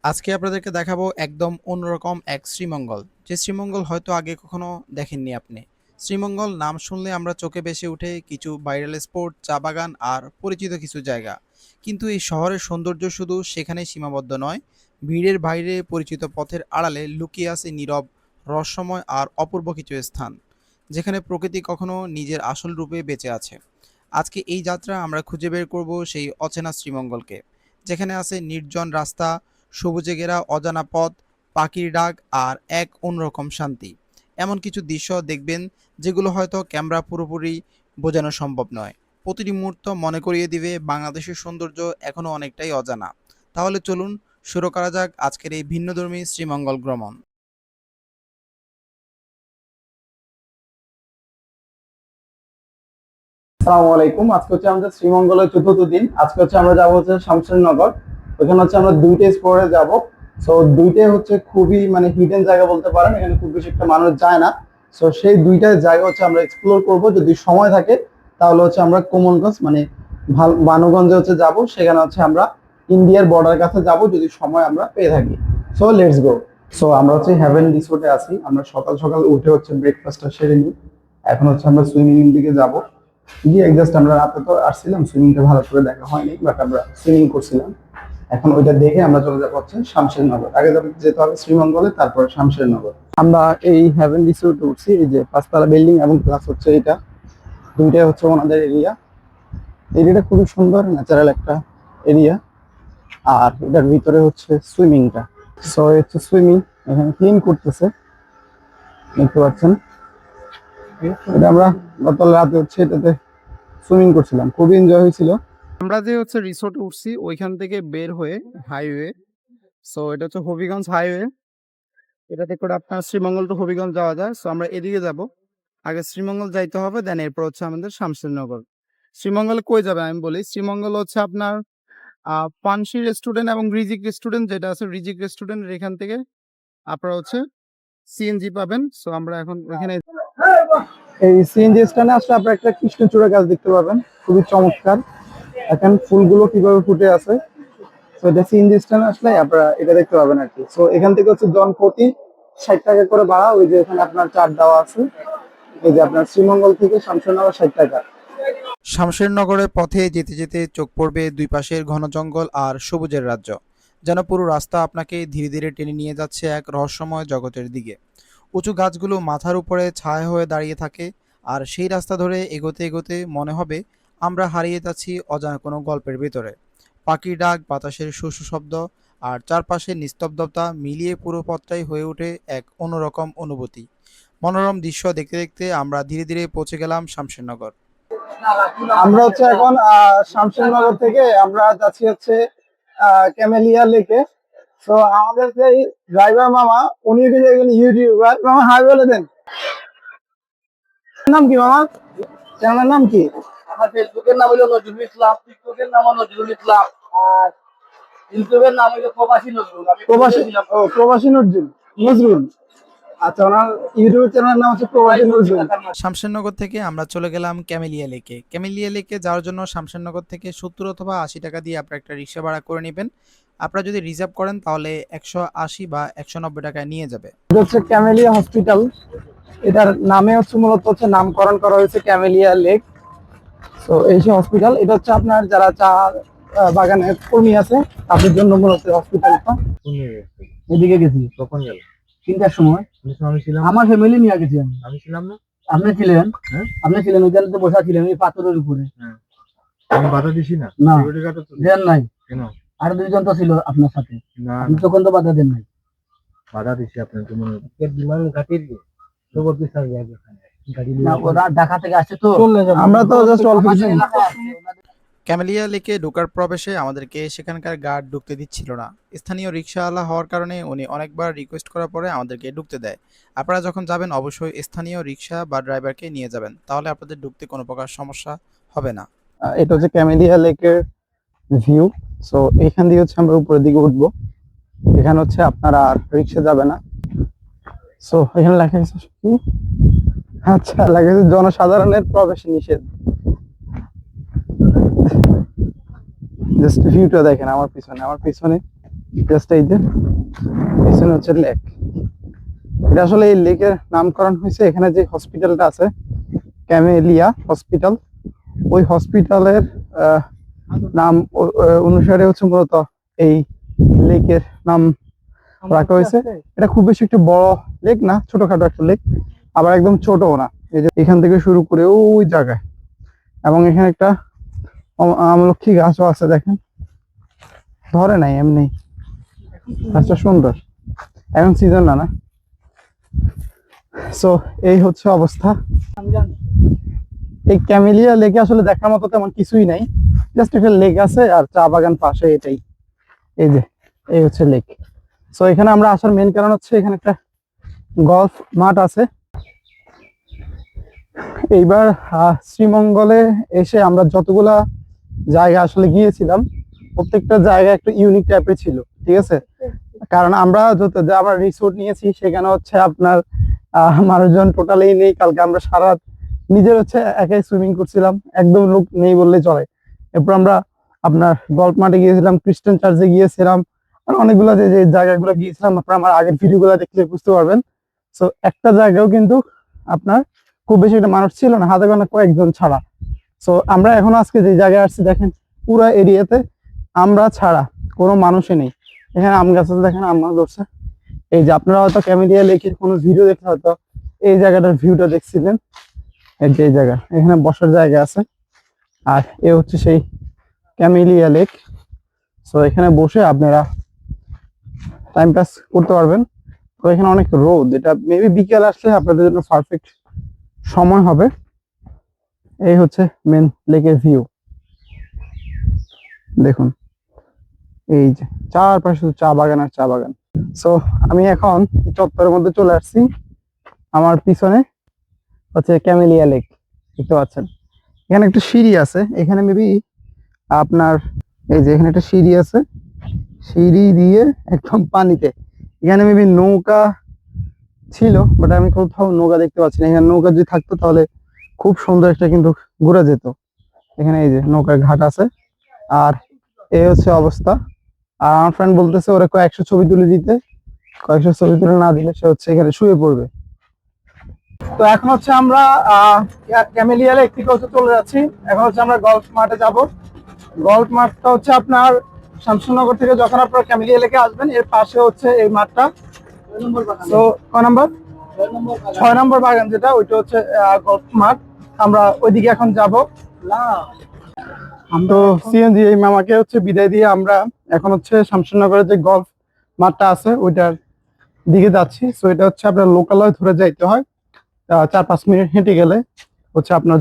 আজকে আপনাদেরকে দেখাবো একদম অন্যরকম এক শ্রীমঙ্গল, যে শ্রীমঙ্গল হয়তো আগে কখনো দেখেননি আপনি। শ্রীমঙ্গল নাম শুনলে আমরা চোখে ভেসে উঠে কিছু ভাইরাল স্পট, চা বাগান আর পরিচিত কিছু জায়গা। কিন্তু এই শহরের সৌন্দর্য শুধু সেখানে সীমাবদ্ধ নয়, ভিড়ের বাইরে পরিচিত পথের আড়ালে লুকিয়ে আছে নীরব, রহস্যময় আর অপূর্ব কিছু স্থান, যেখানে প্রকৃতি কখনো নিজের আসল রূপে বেঁচে আছে। আজকে এই যাত্রা আমরা খুঁজে বের করব সেই অচেনা শ্রীমঙ্গলকে, যেখানে আছে নির্জন রাস্তা, সবুজে ঘেরা অজানা পথ, পাখির ডাক আর এক অন্যরকম শান্তি। এমন কিছু দৃশ্য দেখবেন যেগুলো হয়তো ক্যামেরা পুরোপুরি বোঝানো সম্ভব নয়। প্রতিটি মুহূর্ত মনে করিয়ে দিবে বাংলাদেশের সৌন্দর্য এখনও অনেকটাই অজানা। তাহলে চলুন শুরু করা যাক আজকের এই ভিন্নধর্মী শ্রীমঙ্গল ভ্রমণ। আসসালামু আলাইকুম। আজকে হচ্ছে আমাদের শ্রীমঙ্গলের চতুর্থ দিন। আজকে হচ্ছে আমরা যাবো হচ্ছে শামশেরনগর। ওখানে হচ্ছে আমরা দুইটা স্পটে যাব। সো দুইটাই হচ্ছে খুবই মানে হিডেন জায়গা বলতে পারেন, এখানে খুব বেশি একটা মানুষ যায় না। সো সেই দুইটা জায়গা হচ্ছে আমরা এক্সপ্লোর করব, যদি সময় থাকে তাহলে হচ্ছে আমরা কোমলগঞ্জ মানে বানুগঞ্জে হচ্ছে যাব, সেখানে হচ্ছে আমরা ইন্ডিয়ার বর্ডার কাছে যাব যদি সময় আমরা পেয়ে থাকি। So let's go. সো আমরা হচ্ছে হেভেন রিসোর্টে আছি। আমরা সকাল সকাল উঠে হচ্ছে ব্রেকফাস্টটা সেরে নিই। এখন হচ্ছে আমরা সুইমিং দিকে যাব। গিয়ে জাস্ট আমরা রাতে তো আসছিলাম, সুইমিংটা ভালো করে দেখা হয়নি, বাট আমরা সুইমিং করছিলাম। এখন ওইটা দেখে আমরা চলে যাবো হচ্ছে শামশেরনগর। আগে যাবো যেতে হবে শ্রীমঙ্গলে, তারপরে শামশেরনগর। আমরা এই হেভেন রিসোর্টে উঠছি, এই যে পাঁচতলা বিল্ডিং এবং প্লাস হচ্ছে এটা দুইটাই হচ্ছে ওনাদের এরিয়া। এরিয়াটা খুবই সুন্দর, ন্যাচারাল একটা এরিয়া। আর এটার ভিতরে হচ্ছে সুইমিংটা। সো হচ্ছে সুইমিং এখানে ক্লিন করতেছে, দেখতে পাচ্ছেন। এটা আমরা গত রাতে হচ্ছে এটাতে সুইমিং করছিলাম, খুবই এনজয় হয়েছিল। আমরা যে হচ্ছে রিসোর্টে উঠছি ওইখান থেকে বের হয়ে হাইওয়ে, সো এটা হচ্ছে হবিগঞ্জ হাইওয়ে। এটাতে করে আপনার শ্রীমঙ্গল টু হবিগঞ্জ যাওয়া যায়। সো আমরা এদিকে যাব, আগে শ্রীমঙ্গল যাইতে হবে, দেন এরপর হচ্ছে আমাদের শামশেরনগর। শ্রীমঙ্গলে কই যাবে আমি বলি। শ্রীমঙ্গল হচ্ছে আপনার পানসি রেস্টুরেন্ট এবং রিজিক রেস্টুরেন্ট, যেটা আছে রিজিক রেস্টুরেন্টের এখান থেকে আপনারা হচ্ছে সিএনজি পাবেন। সো আমরা এখন এখানে এই সিএনজি স্ট্যান্ডে আসলে আপনারা একটা কৃষ্ণচূড়া গাছ দেখতে পাবেন, খুবই চমৎকার। এখন ফুলগুলো কিভাবে ফুটে আছে। তো এটা সিএনজি স্ট্যান্ড আসলে আপনারা এটা দেখতে পাবেন আর কি। সো এখান থেকে হচ্ছে জন প্রতি 60 টাকা করে ভাড়া। ওই যে এখানে আপনার চার্ট দেওয়া আছে, এই যে আপনার শ্রীমঙ্গল থেকে শামশেরনগর 60 টাকা। শামশেরনগরের পথে যেতে যেতে চোখ পড়বে দুই পাশের ঘন জঙ্গল আর সবুজের রাজ্য, যেন পুরো রাস্তা আপনাকে ধীরে ধীরে টেনে নিয়ে যাচ্ছে এক রহস্যময় জগতের দিকে। উঁচু গাছগুলো মাথার উপরে ছায়া হয়ে দাঁড়িয়ে থাকে, আর সেই রাস্তা ধরে এগোতে এগোতে মনে হবে আমরা হারিয়ে যাচ্ছি অজানা কোনো গল্পের ভেতরে। পাখির ডাক, বাতাসের শস্য শব্দ আর চারপাশের নিস্তব্ধতা মিলিয়ে পুরো পথটাই হয়ে ওঠে এক অন্যরকম অনুভূতি। মনোরম দৃশ্য দেখতে দেখতে আমরা ধীরে ধীরে পৌঁছে গেলাম শামশেরনগর। আমরা হচ্ছে এখন শামশেরনগর থেকে আমরা যাচ্ছি হচ্ছে ক্যামেলিয়া লেকে। তো আমাদের যে ড্রাইভার মামা, উনি কিন্তু একজন ইউটিউবার। মামা হাই বলে দেন। নাম কি মামা? চ্যানেলের নাম কি? আমার ফেসবুকের নাম হলো নজরুল ইসলাম, টিকটকের নাম হলো নজরুল ইসলাম, আর ইউটিউবের নাম হলো প্রবাসী নজরুল। আমি প্রবাসী। ছিলাম। ও, প্রবাসী নজরুল। নজরুল। আচ্ছা, ওনার ইউটিউব চ্যানেলের নাম হচ্ছে প্রবাসী নজরুল। শামশেরনগর থেকে আমরা চলে গেলাম ক্যামেলিয়া লেকে। ক্যামেলিয়া লেকে যাওয়ার জন্য শামশেরনগর থেকে 70 অথবা 80 টাকা দিয়ে আপনারা একটা রিক্সা ভাড়া করে নেবেন। আপনারা যদি রিজার্ভ করেন তাহলে 180 বা 190 টাকায় নিয়ে যাবে। এটা হচ্ছে ক্যামেলিয়া হসপিটাল। এটার নামে হচ্ছে মূলত হচ্ছে নামকরণ করা হয়েছে ক্যামেলিয়া লেক। তো এই যে হসপিটাল, এটা হচ্ছে আপনার যারা চা বাগানের কর্মী আছে তাদের জন্য মূলত হসপিটালটা। এদিকে গেছি কখন গেল? 3টার সময়। আমি ছিলাম, আমার ফ্যামিলি নিয়ে গেছি আমি। আমি ছিলাম না। আপনি ছিলেন? হ্যাঁ, আপনি ছিলেন, ওইখানে তো বসা ছিলেন ওই পাথরের উপরে। হ্যাঁ, আমি বাধা দিছি না। না, সিকিউরিটি গার্ড তো দেন নাই। কেন? আর দুইজন তো ছিল আপনার সাথে, না, আপনি না, তখন তো বাধা দেন নাই। বাধা দিছি আপনার তো মনে হয়। বিমান ঘাটির সবরদি স্যার যায় এখানে গাড়ি নিয়ে। না, ওরা ঢাকা থেকে আসে তো। আমরা তো জাস্ট অল্প কিছু। ক্যামেলিয়া লেকে ঢোকার প্রবেশে আমাদেরকে সেখানকার গার্ড ঢুকতে দিচ্ছিল না। স্থানীয় রিক্সাওয়ালা হওয়ার কারণে উনি অনেকবার রিকোয়েস্ট করার পরে আমাদেরকে ঢুকতে দেয়। আপনারা যখন যাবেন অবশ্যই স্থানীয় রিক্সা বা ড্রাইভারকে নিয়ে যাবেন, তাহলে আপনাদের ঢুকতে কোনো প্রকার সমস্যা হবে না। এটা হচ্ছে ক্যামেলিয়া লেকের ভিউ। সো এখান দিয়ে হচ্ছে আমরা উপরের দিকে উঠবো। এখানে হচ্ছে আপনারা আর রিক্সা যাবে না। সো এখানে লেখা আছে কি? আচ্ছা, লেখা আছে জনসাধারণের প্রবেশ নিষেধ। জাস্ট ভিউটা দেখেন আমার পিছনে, আমার পিছনে জাস্ট এই যে পিছনে হচ্ছে লেক। এটা আসলে এই লেকের নামকরণ হয়েছে এখানে যে হসপিটালটা আছে, ক্যামেলিয়া হসপিটাল, ওই হসপিটালের নাম অনুসারে হচ্ছে মূলত এই লেকের নাম রাখা হয়েছে। এটা খুব বেশি একটা বড় লেক না, ছোটখাটো একটা লেক, আবার একদম ছোটও না। এই যে এখান থেকে শুরু করে ওই জায়গায়, এবং এখানে একটা আমলক্ষী গাছও আছে, দেখেন ধরে নাই এমনি, গাছটা সুন্দর, এখন সিজন না না। সো এই হচ্ছে অবস্থা। এই ক্যামেলিয়া লেকে আসলে দেখার মতো তেমন কিছুই নাই, জাস্ট একটা লেক আছে আর চা বাগান পাশে, এটাই। এই যে এই হচ্ছে লেক। সো এখানে আমরা আসার মেইন কারণ হচ্ছে এখানে একটা গলফ মাঠ আছে। এইবার শ্রীমঙ্গলে এসে আমরা যতগুলা জায়গা আসলে গিয়েছিলাম, প্রত্যেকটা জায়গা একটু ইউনিক টাইপের ছিল, ঠিক আছে। কারণ আমরা আমরা রিসোর্ট নিয়েছি, সেখানে হচ্ছে আপনার মানুষজন টোটালি নেই। কালকে আমরা সারা নিজের হচ্ছে একাই সুইমিং করছিলাম, একদম লোক নেই বললে চলে। এরপর আমরা আপনার গল্ফ মাঠে গিয়েছিলাম, খ্রিস্টান চার্চে গিয়েছিলাম, আর অনেকগুলো যে যে জায়গাগুলো গিয়েছিলাম আপনারা আমার আগের ভিডিওগুলো দেখলে বুঝতে পারবেন। সো একটা জায়গাও কিন্তু আপনার খুব বেশি একটা মানুষ ছিল না, হাতে গোনা কয়েকজন ছাড়া। সো আমরা এখন আজকে যে জায়গায় আসছি দেখেন, পুরো এরিয়াতে আমরা ছাড়া কোনো মানুষই নেই। এখানে আম গাছ আছে, দেখেন আম গাছ ধরছে। এই যে আপনারা হয়তো ক্যামেলিয়া লেকের কোনো ভিডিও দেখে হয়তো এই জায়গাটার ভিউটা দেখছিলেন। এই যে এই জায়গা, এখানে বসার জায়গা আছে, আর এ হচ্ছে সেই ক্যামেলিয়া লেক। সো এখানে বসে আপনারা টাইম পাস করতে পারবেন। তো এখানে অনেক রোদ, এটা মেবি বিকেল আসলে আপনাদের জন্য পারফেক্ট সময় হবে। এই হচ্ছে মেন লেকের ভিউ, দেখুন এই যে চারপাশে শুধু চা বাগান আর চা বাগান। সো আমি এখন চত্বরের মধ্যে চলে আসছি, আমার পিছনে হচ্ছে ক্যামেলিয়া লেক, দেখতে পাচ্ছেন। এখানে একটা সিঁড়ি আছে, এখানে মেবি আপনার এই যে এখানে একটা সিঁড়ি আছে, সিঁড়ি দিয়ে একদম পানিতে। এখানে মেবি নৌকা ছিল, বাট আমি কোথাও নৌকা দেখতে পাচ্ছি না। এখানে নৌকা যদি থাকতো তাহলে খুব সুন্দর একটা কিন্তু ঘুরে যেত। এখানে এই যে নৌকার ঘাট আছে, আর এই হচ্ছে অবস্থা। আর আমার ফ্রেন্ড বলতেছে ওরা কয়েকশো ছবি তুলে দিতে, কয়েকশো ছবি তুলে না দিলে সে হচ্ছে এখানে শুয়ে পড়বে। তো এখন হচ্ছে আমরা ক্যামেলিয়া লেক থেকে হচ্ছে চলে যাচ্ছি। এখন হচ্ছে আমরা গলফ মাঠে যাব। গলফ মাঠটা হচ্ছে আপনার শামসুনগর থেকে যখন আপনারা ক্যামেলিয়া লেকে আসবেন, এর পাশে হচ্ছে এই মাঠটা। তো কয় নাম্বার? 6 নম্বর বাগান, যেটা ওইটা হচ্ছে গলফ মাঠ। আমরা ওইদিকে এখন যাব। তো সিএনজি এই মামাকে হচ্ছে বিদায় দিয়ে আমরা এখন হচ্ছে শামসুনগরের যে গলফ মাঠটা আছে ওইটার দিকে যাচ্ছি। সো এটা হচ্ছে আপনার লোকালয় ধরে যাইতে হয়, 4-5 মিনিট হেঁটে গেলে হচ্ছে আপনার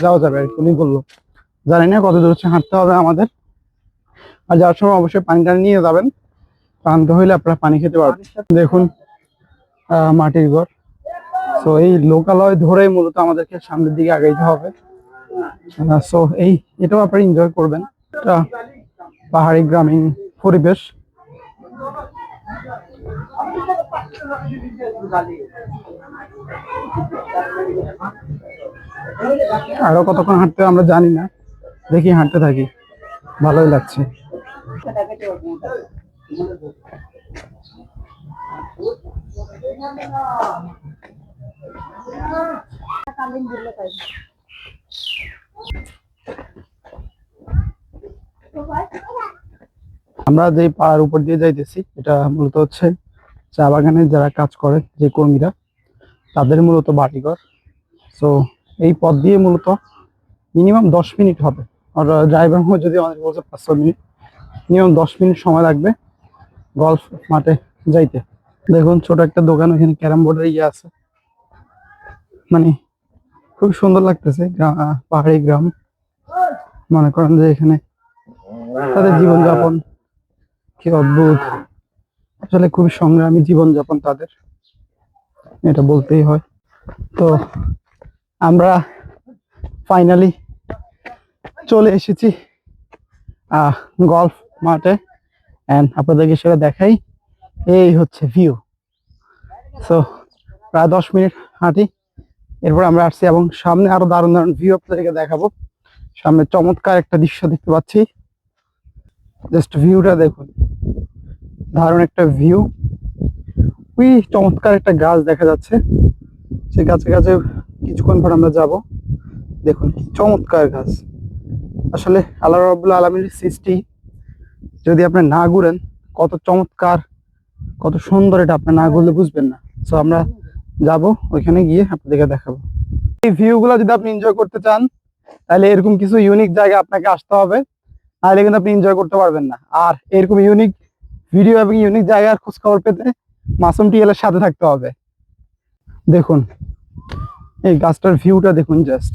যাওয়া যাবে আর কি। উনি বললো, জানি না কত দূর হচ্ছে হাঁটতে হবে আমাদের। আর যাওয়ার সময় অবশ্যই পানিটা নিয়ে যাবেন, ক্লান্ত হইলে আপনারা পানি খেতে পারবেন। দেখুন মাটির ঘর। সো এই লোকালয় ধরেই মূলত আমাদেরকে সামনের দিকে আগাইতে হবে। সো এটাও আপনারা এনজয় করবেন, এটা পাহাড়ি গ্রামীণ পরিবেশ। আরো কতক্ষণ হাঁটতে আমরা জানি না, দেখি হাঁটতে থাকি, ভালোই লাগছে। আমরা যে পাহাড়ের উপর দিয়ে যাইতেছি, এটা মূলত হচ্ছে চা বাগানে যারা কাজ করে যে কর্মীরা, তাদের মূলত বাড়িঘর। সো এই পথ দিয়ে মূলত মিনিমাম 10 মিনিট হবে, আর ড্রাইভার যদি আমাদের বলছে 5-6 মিনিট, মিনিমাম 10 মিনিট সময় লাগবে গলফ মাঠে যাইতে। দেখুন ছোট একটা দোকান, ওখানে ক্যারাম বোর্ডের ইয়ে আছে, মানে খুব সুন্দর লাগতেছে। পাহাড়ি গ্রাম, মনে করেন যে এখানে তাদের জীবনযাপন কি অদ্ভুত, আসলে খুবই সংগ্রামী জীবনযাপন তাদের, এটা বলতেই হয়। তো আমরা ফাইনালি চলে এসেছি গলফ মাঠে, এন্ড আপনাদেরকে সেটা দেখাই। এই হচ্ছে ভিউ। সো প্রায় 10 মিনিট হাঁটি, এরপর আমরা আসছি, এবং সামনে আরো দারুণ দারুণ ভিউ আপনাদেরকে দেখাবো। সামনে চমৎকার একটা দৃশ্য দেখতে পাচ্ছি, জাস্ট ভিউটা দেখুন। দারুণ একটা ভিউ। ওই চমৎকার একটা গাছ দেখা যাচ্ছে, সেই গাছে গাছে কিছুক্ষণ পর আমরা যাব। দেখুন কি চমৎকার গাছ। আসলে আল্লাহ রাব্বুল আলামিনের সৃষ্টি যদি আপনি না ঘুরেন, কত চমৎকার কত সুন্দর, এটা আপনি না ঘুরলে বুঝবেন না। সো আমরা যাব, ওইখানে গিয়ে আপনাদেরকে দেখাবো। এই ভিউ গুলো যদি আপনি এনজয় করতে চান, তাহলে এরকম কিছু ইউনিক জায়গা আপনাকে আসতে হবে, নাহলে কিন্তু আপনি এনজয় করতে পারবেন না। আর এরকম ইউনিক ভিডিও এবং ইউনিক জায়গার খোঁজ খবর পেতে মাসুম টিএলের সাথে থাকতে হবে। দেখুন এই গাছটার ভিউটা দেখুন, জাস্ট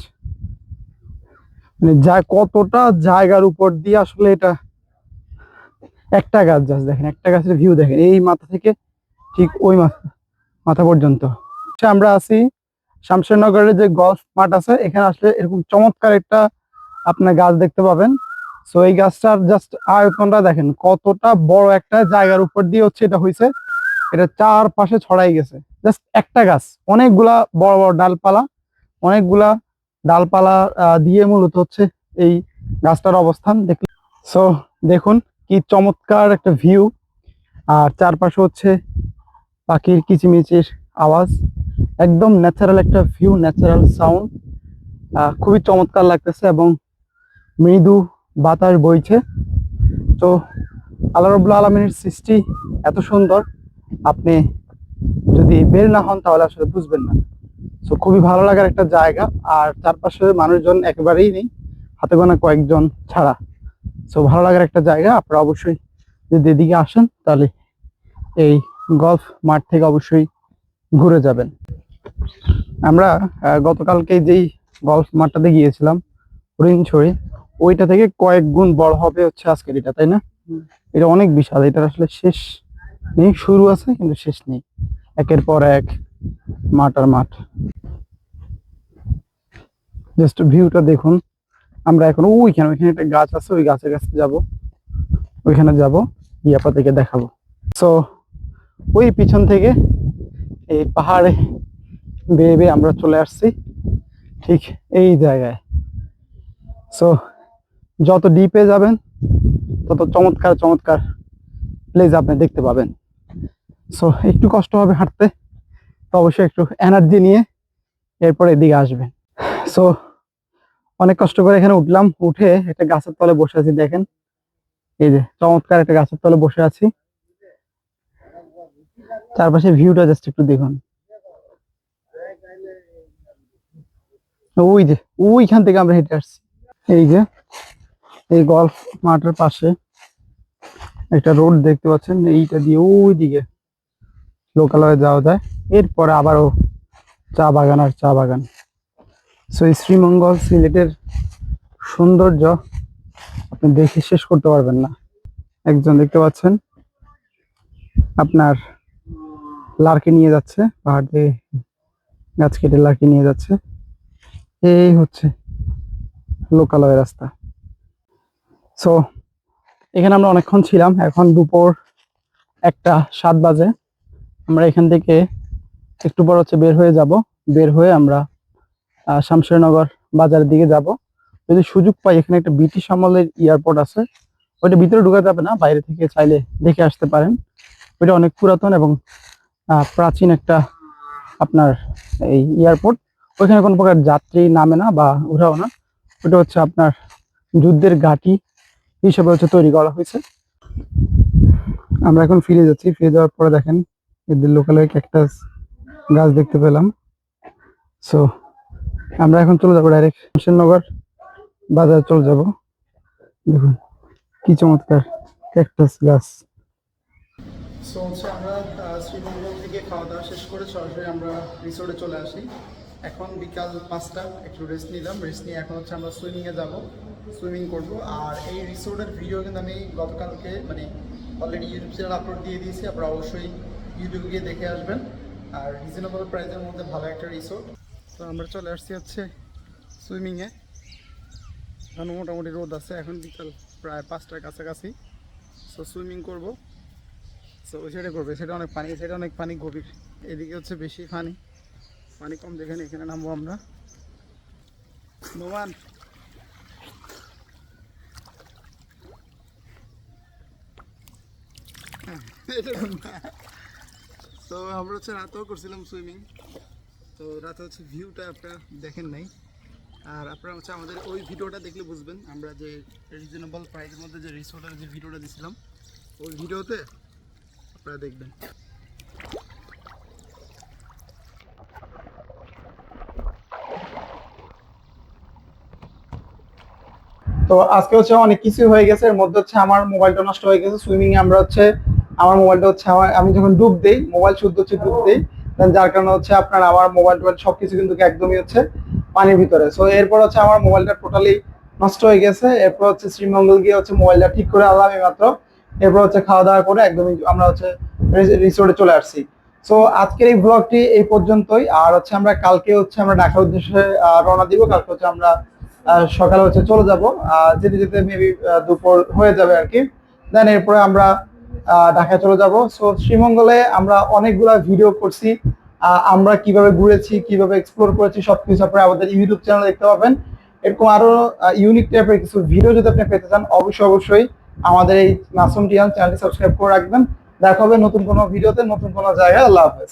মানে যা কতটা জায়গার উপর দিয়ে আসলে এটা একটা গাছ, জাস্ট দেখেন একটা গাছের ভিউ দেখেন, এই মাথা থেকে ঠিক ওই মাথা পর্যন্ত। আমরা আছি শামশেরনগরের যে গলফ মাঠ আছে, এখানে আসলে এরকম চমৎকার একটা আপনার গাছ দেখতে পাবেন। সো এই গাছটার জাস্ট আয়তনটা দেখেন, কতটা বড় একটা জায়গার উপর দিয়ে হচ্ছে এটা হয়েছে। এটা চারপাশে ছড়াই গেছে, জাস্ট একটা গাছ, অনেকগুলা বড় বড় ডালপালা, অনেকগুলা ডালপালা দিয়ে মূলত হচ্ছে এই গাছটার অবস্থান। সো দেখুন কি চমৎকার একটা ভিউ, আর চারপাশে হচ্ছে পাখির কিচিমিচির আওয়াজ, একদম ন্যাচারাল একটা ভিউ, ন্যাচারাল সাউন্ড, খুবই চমৎকার লাগতেছে এবং মৃদু বাতাস বইছে। তো আল্লাহ রাব্বুল আলামিনের সৃষ্টি এত সুন্দর, আপনি যদি বের না হন তাহলে আসলে বুঝবেন না। তো খুবই ভালো লাগার একটা জায়গা, আর চারপাশে মানুষজন একেবারেই নেই, হাতে গোনা কয়েকজন ছাড়া। তো ভালো লাগার একটা জায়গা, আপনারা অবশ্যই যদি এদিকে আসেন তাহলে এই গলফ মাঠ থেকে অবশ্যই ঘুরে যাবেন। আমরা গতকালকে যেই গলফ মাঠটাতে গিয়েছিলাম হরিণছড়ি, ওইটা থেকে কয়েক গুণ বড় হবে হচ্ছে আজকের এটা, তাই না? এটা অনেক বিশাল, এটার আসলে শেষ নেই, শুরু আছে কিন্তু শেষ নেই, একের পর এক মাঠ আর মাঠ। জাস্ট ভিউটা দেখুন। আমরা এখন ওইখানে একটা গাছ আছে, ওই গাছের কাছে যাব, ওইখানে যাব, গিয়ে আপনাদেরকে দেখাবো। সো ওই পিছন থেকে এই পাহাড়ে বেয়ে বেয়ে আমরা চলে আসছি ঠিক এই জায়গায়। সো যত ডিপে যাবেন তত চমৎকার চমৎকার প্লেস আপনি দেখতে পাবেন। সো একটু কষ্ট হবে হাঁটতে, তো অবশ্যই একটু এনার্জি নিয়ে এরপর এদিকে আসবেন। সো অনেক কষ্ট করে এখানে উঠলাম, উঠে একটা গাছের তলে বসে আছি। দেখেন এই যে চমৎকার একটা গাছের তলে বসে আছি, চারপাশে ভিউটা জাস্ট একটু দেখুন। ওই যে ওইখান থেকে আমরা হেঁটে আসছি, এই যে এই গলফ মাঠের পাশে একটা রোড দেখতে পাচ্ছেন, এইটা দিয়ে ওই দিকে লোকালয়ে যাওয়া যায়, এরপরে আবারও চা বাগান আর চা বাগান। সো এই শ্রীমঙ্গল সিলেটের সৌন্দর্য আপনি দেখে শেষ করতে পারবেন না। একজন দেখতে পাচ্ছেন আপনার লার্কি নিয়ে যাচ্ছে, পাহাড় দিয়ে গাছ কেটে লার্কি নিয়ে যাচ্ছে, এই হচ্ছে লোকালয় রাস্তা। সো এখানে আমরা অনেকক্ষণ ছিলাম, এখন দুপুর 1:07 বাজে। আমরা এখান থেকে একটু পর হচ্ছে বের হয়ে যাব, বের হয়ে আমরা শামশেরনগর বাজারের দিকে যাব। যদি সুযোগ পাই, এখানে একটা ব্রিটিশ আমলের এয়ারপোর্ট আছে, ওইটা ভিতরে ঢোকা যাবে না, বাইরে থেকে চাইলে দেখে আসতে পারেন। ওইটা অনেক পুরাতন এবং প্রাচীন একটা আপনার এই এয়ারপোর্ট। ওইখানে কোনো প্রকার যাত্রী নামে না বা উঠাও না, ওটা হচ্ছে আপনার যুদ্ধের ঘাঁটি হিসেবে হচ্ছে তৈরি করা হয়েছে। আমরা এখন ফিরে যাচ্ছি, ফিরে যাওয়ার পরে দেখেন এদের লোকালে ক্যাকটাস গাছ দেখতে পেলাম। সো আমরা এখন চলে যাবো ডাইরেক্ট শামশেরনগর বাজারে চলে যাব। দেখুন কি চমৎকার ক্যাকটাস গাছ। সো হচ্ছে আমরা শ্রীমঙ্গল থেকে খাওয়া দাওয়া শেষ করে সরাসরি আমরা রিসোর্টে চলে আসি। এখন বিকাল 5টা, একটু রেস্ট নিলাম, রেস্ট নিয়ে এখন হচ্ছে আমরা সুইমিংয়ে যাব, সুইমিং করব। আর এই রিসোর্টের ভিডিও কিন্তু আমি গতকালকে মানে অলরেডি ইউটিউব চ্যানেল আপলোড দিয়ে দিয়েছি, আপনারা অবশ্যই ইউটিউবে গিয়ে দেখে আসবেন। আর রিজনেবল প্রাইসের মধ্যে ভালো একটা রিসোর্ট। তো আমরা চলে আসছি হচ্ছে সুইমিংয়ে। এখন মোটামুটি রোদ আছে, এখন বিকাল প্রায় 5টার কাছাকাছি। সো সুইমিং করব। সো ওই সাইডে করবে, সেটা অনেক পানি, সেটা অনেক পানি গভীর, এদিকে হচ্ছে বেশি পানি, পানি কম যেখানে এখানে নামবো আমরা। নোমান তো আমরা হচ্ছে রাতেও করছিলাম সুইমিং, তো রাতে হচ্ছে ভিউটা আপনারা দেখেন নাই, আর আপনারা হচ্ছে আমাদের ওই ভিডিওটা দেখলে বুঝবেন আমরা যে রিজনেবল প্রাইসের মধ্যে যে রিসোর্টের যে ভিডিওটা দিছিলাম ওই ভিডিওতে আপনারা দেখবেন। তো আজকে হচ্ছে অনেক কিছু হয়ে গেছে, এর মধ্যে হচ্ছে আমার মোবাইলটা নষ্ট হয়ে গেছে সুইমিং এ। আমরা হচ্ছে আমার মোবাইলটা হচ্ছে আমি যখন ডুব দেই মোবাইল শুদ্ধ হচ্ছে ডুব দেই, যার কারণে হচ্ছে আপনার আমার মোবাইল টোবাইল সবকিছু কিন্তু একদমই হচ্ছে পানির ভিতরে। সো এরপর হচ্ছে আমার মোবাইলটা টোটালি নষ্ট হয়ে গেছে। এরপর হচ্ছে শ্রীমঙ্গল গিয়ে হচ্ছে মোবাইলটা ঠিক করে আনলাম মাত্র। এরপর হচ্ছে খাওয়া দাওয়া করে একদমই আমরা হচ্ছে রিসোর্টে চলে আসছি। সো আজকের এই ব্লগটি এই পর্যন্তই। আর হচ্ছে আমরা কালকে হচ্ছে আমরা ঢাকার উদ্দেশ্যে রওনা দিব। কালকে হচ্ছে আমরা সকালে হচ্ছে চলে যাব, যেতে যেতে মেবি দুপুর হয়ে যাবে আর কি। দেন এরপরে আমরা ঢাকায় চলে যাব। সো শ্রীমঙ্গলে আমরা অনেকগুলা ভিডিও করছি, আমরা কিভাবে ঘুরেছি, কিভাবে এক্সপ্লোর করেছি সবকিছু আপনারা আমাদের ইউটিউব চ্যানেলে দেখতে পাবেন। এরকম আরো ইউনিক টাইপের কিছু ভিডিও যদি আপনি পেতে চান অবশ্যই আমাদের এই মাসুম টিয়ান চ্যানেলটি সাবস্ক্রাইব করে রাখবেন। দেখা হবে নতুন কোনো ভিডিওতে, নতুন কোনো জায়গায়। আল্লাহ হাফেজ।